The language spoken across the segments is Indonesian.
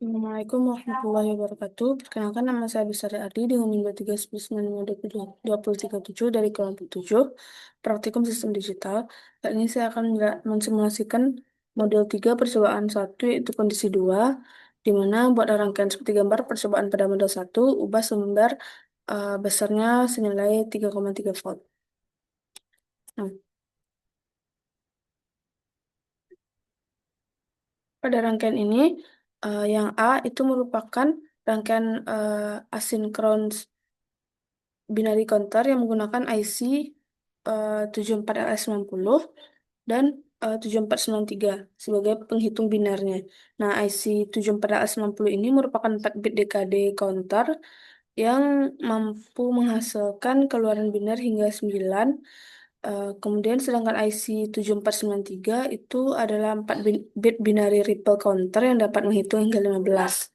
Assalamualaikum warahmatullahi wabarakatuh. Perkenalkan nama saya Besari Ardi dengan NIM 3192037 dari kelompok 7 Praktikum Sistem Digital. Kali ini saya akan mensimulasikan model 3 percobaan 1 yaitu kondisi 2 di mana buat rangkaian seperti gambar percobaan pada model 1 ubah sumber besarnya senilai 3,3 volt. Nah, pada rangkaian ini yang A itu merupakan rangkaian asinkron binary counter yang menggunakan IC 74LS90 dan 7493 sebagai penghitung binarnya. Nah, IC 74LS90 ini merupakan 4 bit DKD counter yang mampu menghasilkan keluaran binar hingga 9. Kemudian sedangkan IC 7493 itu adalah 4 bit binary ripple counter yang dapat menghitung hingga 15.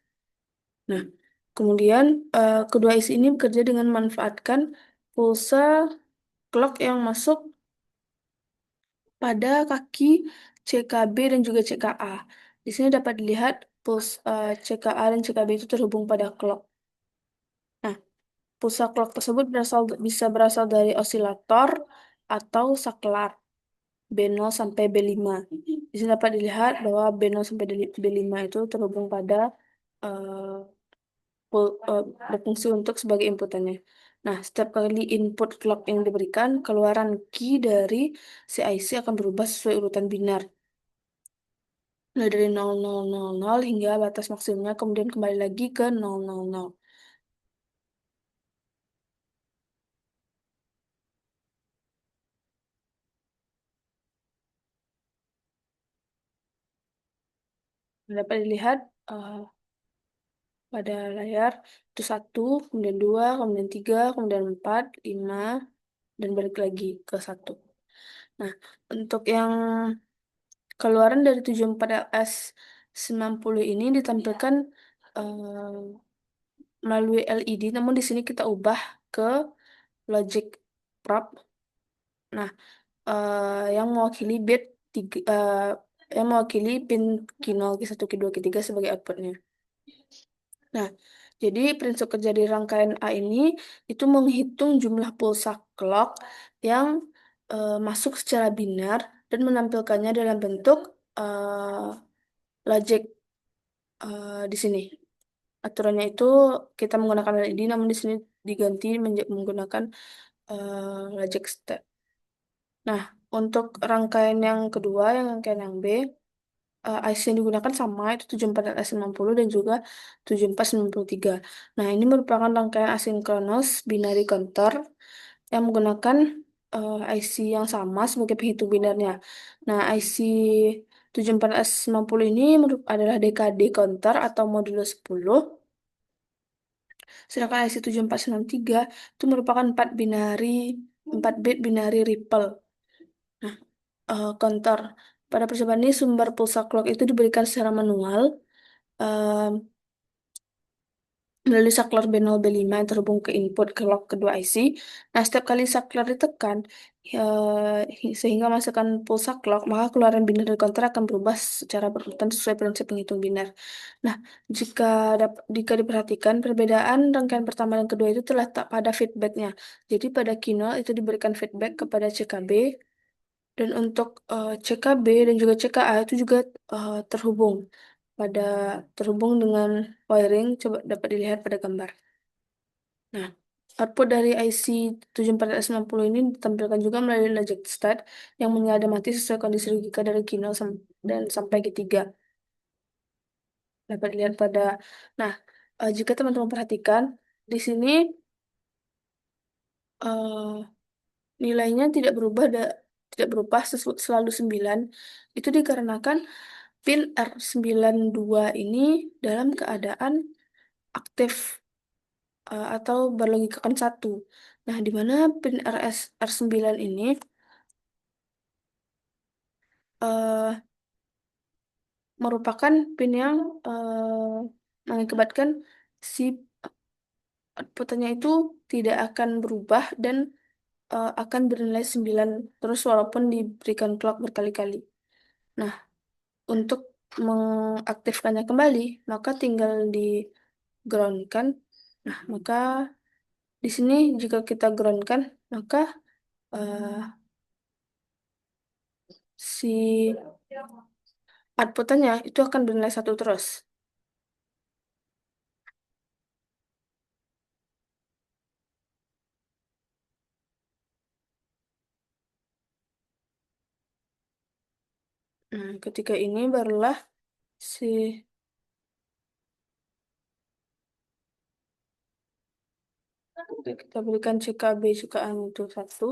Nah, kemudian kedua IC ini bekerja dengan memanfaatkan pulsa clock yang masuk pada kaki CKB dan juga CKA. Di sini dapat dilihat CKA dan CKB itu terhubung pada clock. Nah, pulsa clock tersebut bisa berasal dari osilator atau saklar B0 sampai B5. Di sini dapat dilihat bahwa B0 sampai B5 itu terhubung pada eh, berfungsi untuk sebagai inputannya. Nah, setiap kali input clock yang diberikan, keluaran key dari CIC akan berubah sesuai urutan binar. Mulai dari 0000 hingga batas maksimumnya, kemudian kembali lagi ke 000. Dapat dilihat eh, pada layar itu satu, kemudian dua, kemudian tiga, kemudian empat, lima, dan balik lagi ke satu. Nah, untuk yang keluaran dari 74LS90 ini ditampilkan eh, melalui LED, namun di sini kita ubah ke logic prop. Nah, yang mewakili bit tiga, yang mewakili pin Q0, Q1, Q2, Q3 sebagai outputnya. Nah, jadi prinsip kerja di rangkaian A ini itu menghitung jumlah pulsa clock yang masuk secara binar dan menampilkannya dalam bentuk logic di sini. Aturannya itu kita menggunakan LED, namun di sini diganti menggunakan logic step. Nah, untuk rangkaian yang kedua, yang rangkaian yang B, IC yang digunakan sama, itu 74S90 dan juga 7493. Nah, ini merupakan rangkaian asinkronus binary counter yang menggunakan IC yang sama sebagai penghitung binarnya. Nah, IC 74S90 ini adalah DKD counter atau modulo 10. Sedangkan IC 7493 itu merupakan 4 bit binary ripple. Nah, counter. Pada percobaan ini sumber pulsa clock itu diberikan secara manual eh, melalui saklar B0 B5 yang terhubung ke input clock kedua IC. Nah, setiap kali saklar ditekan sehingga masukkan pulsa clock, maka keluaran binar dari counter akan berubah secara berurutan sesuai prinsip penghitung binar. Nah, jika jika diperhatikan perbedaan rangkaian pertama dan kedua itu terletak pada feedbacknya. Jadi pada Q0 itu diberikan feedback kepada CKB. Dan untuk CKB dan juga CKA itu juga terhubung pada dengan wiring, coba dapat dilihat pada gambar. Nah, output dari IC 74S60 ini ditampilkan juga melalui logic stat yang menyala mati sesuai kondisi logika dari Kino dan sampai G3. Dapat dilihat pada, nah, jika teman-teman perhatikan di sini eh, nilainya tidak berubah selalu 9. Itu dikarenakan pin R92 ini dalam keadaan aktif atau berlogikakan satu. Nah, di mana pin R9 ini eh, merupakan pin yang mengakibatkan si outputnya itu tidak akan berubah dan akan bernilai 9 terus walaupun diberikan clock berkali-kali. Nah, untuk mengaktifkannya kembali, maka tinggal di ground kan. Nah, maka di sini jika kita ground kan, maka eh, si outputannya itu akan bernilai satu terus. Nah, ketika ini barulah si kita berikan CKB cukaan itu satu.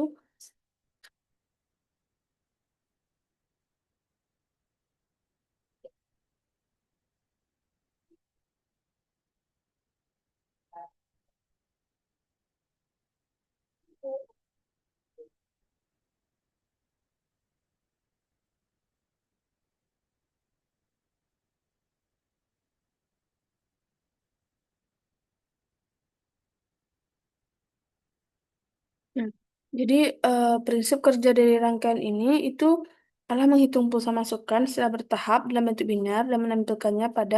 Nah, jadi prinsip kerja dari rangkaian ini itu adalah menghitung pulsa masukan secara bertahap dalam bentuk biner dan menampilkannya pada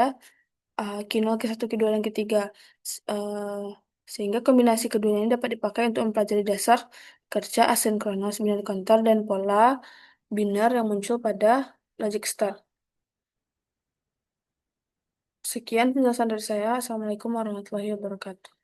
Q0, Q1, Q2, dan Q3. Sehingga kombinasi keduanya ini dapat dipakai untuk mempelajari dasar kerja asinkronus biner counter dan pola biner yang muncul pada logic start. Sekian penjelasan dari saya. Assalamualaikum warahmatullahi wabarakatuh.